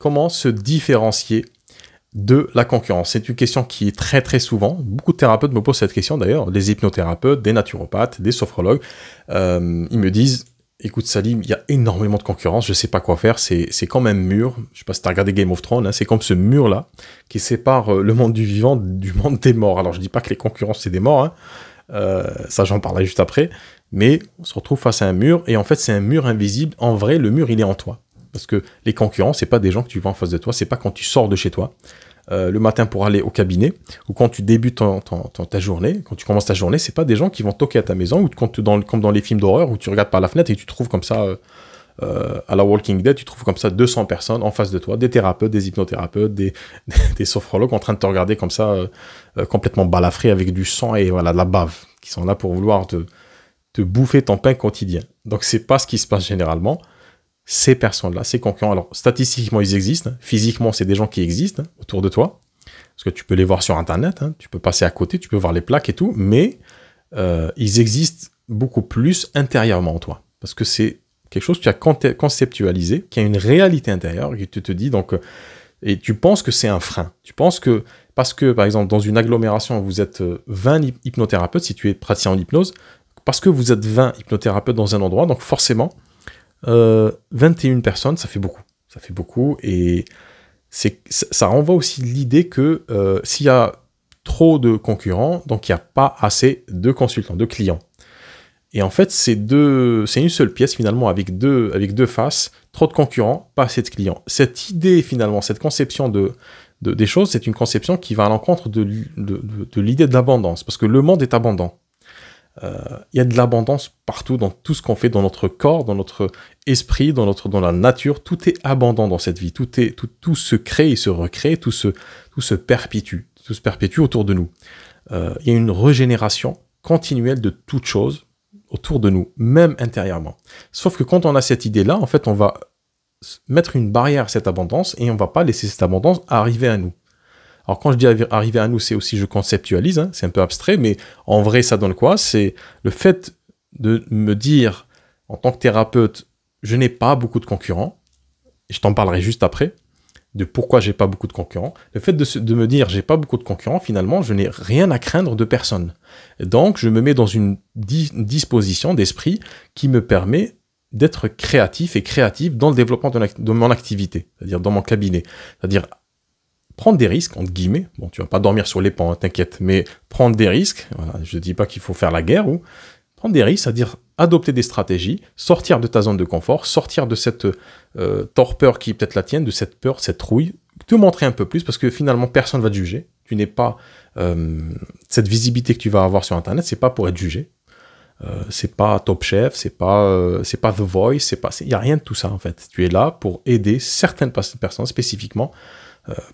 comment se différencier de la concurrence? C'est une question qui est très très souvent. Beaucoup de thérapeutes me posent cette question d'ailleurs, des hypnothérapeutes, des naturopathes, des sophrologues. Ils me disent, écoute Salim, il y a énormément de concurrence, je sais pas quoi faire, c'est comme un mur, je sais pas si tu as regardé Game of Thrones, hein, c'est comme ce mur-là qui sépare le monde du vivant du monde des morts. Alors je dis pas que les concurrences c'est des morts, hein. Ça j'en parlerai juste après, mais on se retrouve face à un mur, et en fait c'est un mur invisible. En vrai, le mur il est en toi. Parce que les concurrents, c'est pas des gens que tu vois en face de toi, c'est pas quand tu sors de chez toi, le matin pour aller au cabinet, ou quand tu débutes ta journée, quand tu commences ta journée, c'est pas des gens qui vont toquer à ta maison, ou comme dans les films d'horreur, où tu regardes par la fenêtre et tu trouves comme ça, à la Walking Dead, tu trouves comme ça 200 personnes en face de toi, des thérapeutes, des hypnothérapeutes, des sophrologues en train de te regarder comme ça, complètement balafré avec du sang et voilà, de la bave, qui sont là pour vouloir te bouffer ton pain quotidien. Donc c'est pas ce qui se passe généralement. Ces personnes-là, ces concurrents, alors statistiquement ils existent, hein. Physiquement c'est des gens qui existent, hein, autour de toi, parce que tu peux les voir sur internet, hein, tu peux passer à côté, tu peux voir les plaques et tout, mais ils existent beaucoup plus intérieurement en toi, parce que c'est quelque chose que tu as conceptualisé, qui a une réalité intérieure, et tu te dis donc, et tu penses que c'est un frein, tu penses que, parce que par exemple dans une agglomération vous êtes 20 hypnothérapeutes, si tu es praticien en hypnose, parce que vous êtes 20 hypnothérapeutes dans un endroit, donc forcément 21 personnes, ça fait beaucoup, et ça renvoie aussi l'idée que s'il y a trop de concurrents, donc il n'y a pas assez de consultants, de clients. Et en fait, c'est une seule pièce finalement avec deux faces, trop de concurrents, pas assez de clients. Cette idée finalement, cette conception des choses, c'est une conception qui va à l'encontre de l'idée de l'abondance, parce que le monde est abondant. Il y a de l'abondance partout, dans tout ce qu'on fait, dans notre corps, dans notre esprit, dans la nature. Tout est abondant dans cette vie. Tout se crée et se recrée, tout se perpétue autour de nous. Il y a une régénération continuelle de toutes choses autour de nous, même intérieurement. Sauf que quand on a cette idée-là, en fait, on va mettre une barrière à cette abondance et on va pas laisser cette abondance arriver à nous. Alors quand je dis arriver à nous, c'est aussi, je conceptualise, hein, c'est un peu abstrait, mais en vrai, ça donne quoi? C'est le fait de me dire, en tant que thérapeute, je n'ai pas beaucoup de concurrents, et je t'en parlerai juste après, de pourquoi j'ai pas beaucoup de concurrents. Le fait de me dire, j'ai pas beaucoup de concurrents, finalement, je n'ai rien à craindre de personne. Et donc, je me mets dans une disposition d'esprit qui me permet d'être créatif et créatif dans le développement de mon activité, c'est-à-dire dans mon cabinet. C'est-à-dire prendre des risques, entre guillemets. Bon, tu vas pas dormir sur les pans, hein, t'inquiète, mais prendre des risques, voilà, je dis pas qu'il faut faire la guerre, ou prendre des risques, c'est-à-dire adopter des stratégies, sortir de ta zone de confort, sortir de cette torpeur qui est peut-être la tienne, de cette peur, cette trouille, te montrer un peu plus, parce que finalement, personne ne va te juger. Tu n'es pas... cette visibilité que tu vas avoir sur Internet, c'est pas pour être jugé. C'est pas Top Chef, c'est pas The Voice, il n'y a rien de tout ça, en fait. Tu es là pour aider certaines personnes spécifiquement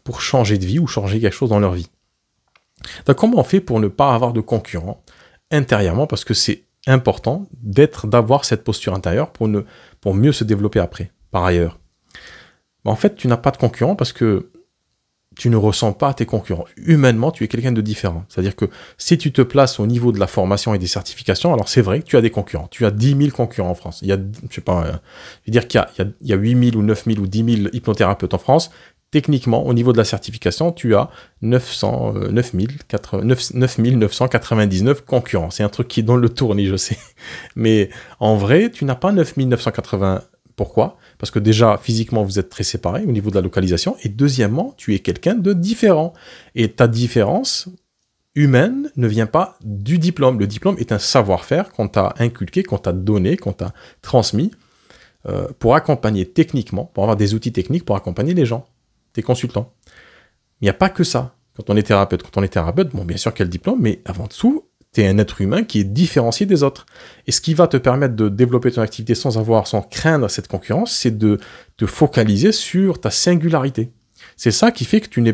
pour changer de vie ou changer quelque chose dans leur vie. Donc, comment on fait pour ne pas avoir de concurrents intérieurement, parce que c'est important d'avoir cette posture intérieure pour mieux se développer après, par ailleurs. En fait, tu n'as pas de concurrents parce que tu ne ressens pas tes concurrents. Humainement, tu es quelqu'un de différent. C'est-à-dire que si tu te places au niveau de la formation et des certifications, alors c'est vrai que tu as des concurrents. Tu as 10 000 concurrents en France. Il y a, je sais pas, je veux dire qu'il y a 8 000 ou 9 000 ou 10 000 hypnothérapeutes en France. Techniquement, au niveau de la certification, tu as 9 999 concurrents. C'est un truc qui est dans le tournis, je sais. Mais en vrai, tu n'as pas 9 980. Pourquoi? Parce que déjà, physiquement, vous êtes très séparés au niveau de la localisation. Et deuxièmement, tu es quelqu'un de différent. Et ta différence humaine ne vient pas du diplôme. Le diplôme est un savoir-faire qu'on t'a inculqué, qu'on t'a donné, qu'on t'a transmis pour accompagner techniquement, pour avoir des outils techniques pour accompagner les gens, tes consultants. Il n'y a pas que ça. Quand on est thérapeute, bon, bien sûr qu'il y a le diplôme, mais avant tout, tu es un être humain qui est différencié des autres. Et ce qui va te permettre de développer ton activité sans craindre cette concurrence, c'est de te focaliser sur ta singularité. C'est ça qui fait que tu n'as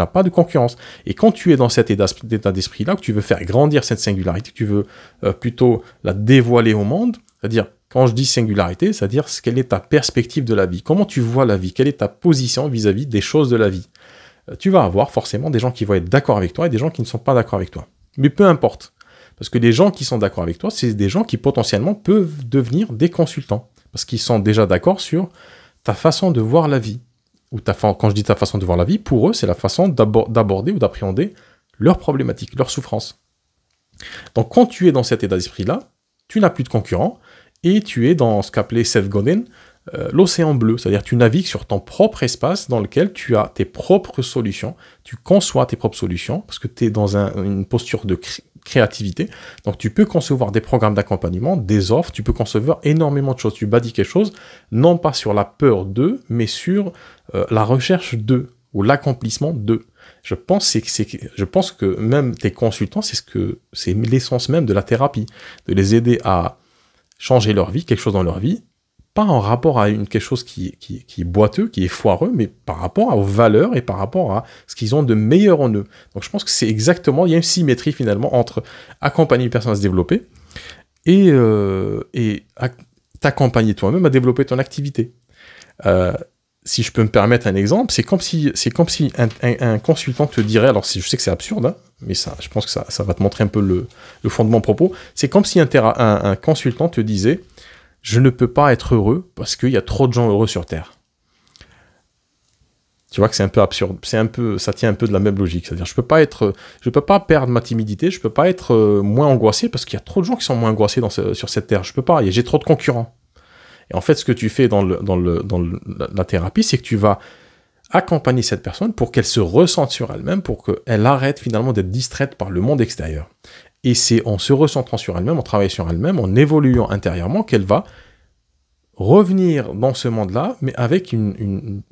pas de concurrence. Et quand tu es dans cet état d'esprit-là, que tu veux faire grandir cette singularité, que tu veux plutôt la dévoiler au monde, c'est-à-dire, quand je dis singularité, c'est-à-dire quelle est ta perspective de la vie, comment tu vois la vie, quelle est ta position vis-à-vis des choses de la vie. Tu vas avoir forcément des gens qui vont être d'accord avec toi et des gens qui ne sont pas d'accord avec toi. Mais peu importe, parce que les gens qui sont d'accord avec toi, c'est des gens qui potentiellement peuvent devenir des consultants, parce qu'ils sont déjà d'accord sur ta façon de voir la vie, ou quand je dis ta façon de voir la vie, pour eux, c'est la façon d'aborder ou d'appréhender leurs problématiques, leurs souffrances. Donc, quand tu es dans cet état d'esprit-là, tu n'as plus de concurrents, et tu es dans ce qu'appelait Seth Godin, l'océan bleu, c'est-à-dire tu navigues sur ton propre espace dans lequel tu as tes propres solutions, tu conçois tes propres solutions, parce que tu es dans une posture de créativité, donc tu peux concevoir des programmes d'accompagnement, des offres, tu peux concevoir énormément de choses, tu bâtis quelque chose, non pas sur la peur d'eux, mais sur la recherche d'eux, ou l'accomplissement d'eux. Je pense que même tes consultants, c'est l'essence même de la thérapie, de les aider à changer leur vie, quelque chose dans leur vie, pas en rapport à quelque chose qui est boiteux, qui est foireux, mais par rapport aux valeurs et par rapport à ce qu'ils ont de meilleur en eux. Donc je pense que c'est exactement, il y a une symétrie finalement entre accompagner une personne à se développer et t'accompagner toi-même à développer ton activité. Si je peux me permettre un exemple, c'est comme si un consultant te dirait, alors je sais que c'est absurde, hein, mais je pense que ça va te montrer un peu le fond de mon propos, c'est comme si un consultant te disait « Je ne peux pas être heureux parce qu'il y a trop de gens heureux sur Terre ». Tu vois que c'est un peu absurde, ça tient un peu de la même logique, c'est-à-dire je peux pas perdre ma timidité, je peux pas être moins angoissé parce qu'il y a trop de gens qui sont moins angoissés sur cette Terre, je peux pas, j'ai trop de concurrents. Et en fait, ce que tu fais dans la thérapie, c'est que tu vas accompagner cette personne pour qu'elle se ressente sur elle-même, pour qu'elle arrête finalement d'être distraite par le monde extérieur. Et c'est en se recentrant sur elle-même, en travaillant sur elle-même, en évoluant intérieurement, qu'elle va revenir dans ce monde-là, mais avec une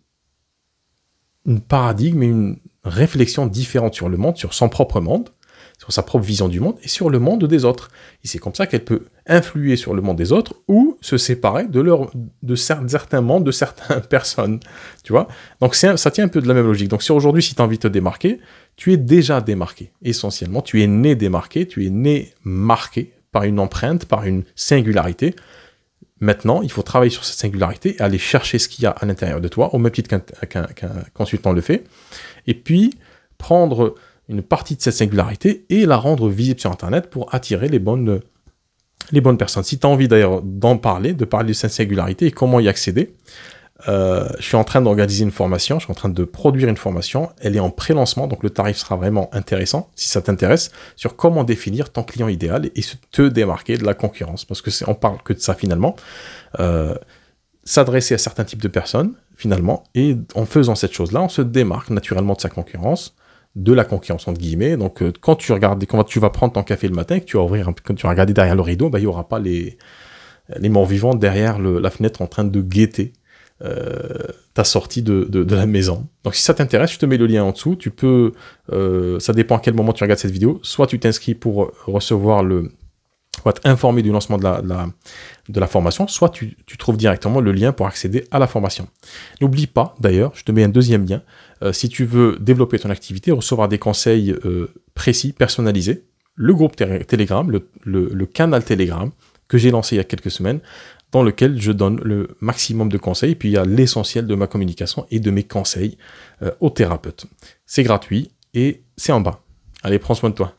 paradigme et une réflexion différente sur le monde, sur son propre monde, sur sa propre vision du monde et sur le monde des autres. Et c'est comme ça qu'elle peut influer sur le monde des autres ou se séparer de certains mondes, de certaines personnes. Tu vois ? Donc ça tient un peu de la même logique. Donc aujourd'hui, si tu as envie de te démarquer, tu es déjà démarqué. Essentiellement, tu es né démarqué, tu es né marqué par une empreinte, par une singularité. Maintenant, il faut travailler sur cette singularité et aller chercher ce qu'il y a à l'intérieur de toi, au même titre qu'un consultant le fait. Et puis, prendre une partie de cette singularité et la rendre visible sur Internet pour attirer les bonnes personnes. Si tu as envie d'ailleurs de parler de cette singularité et comment y accéder, je suis en train d'organiser une formation, je suis en train de produire une formation, elle est en pré-lancement, donc le tarif sera vraiment intéressant, si ça t'intéresse, sur comment définir ton client idéal et te démarquer de la concurrence, parce que on parle que de ça finalement, s'adresser à certains types de personnes, finalement, et en faisant cette chose-là, on se démarque naturellement de sa concurrence, de la concurrence entre guillemets. Donc quand tu vas prendre ton café le matin, que tu vas quand tu vas regarder derrière le rideau, il n'y aura pas les morts vivants derrière la fenêtre en train de guetter ta sortie de la maison. Donc si ça t'intéresse, je te mets le lien en dessous. Tu peux, ça dépend à quel moment tu regardes cette vidéo, soit tu t'inscris pour recevoir pour être informé du lancement de la formation, soit tu trouves directement le lien pour accéder à la formation. N'oublie pas, d'ailleurs, je te mets un deuxième lien, si tu veux développer ton activité, recevoir des conseils précis, personnalisés, le groupe Telegram, le canal Telegram que j'ai lancé il y a quelques semaines, dans lequel je donne le maximum de conseils, et puis il y a l'essentiel de ma communication et de mes conseils aux thérapeutes. C'est gratuit et c'est en bas. Allez, prends soin de toi.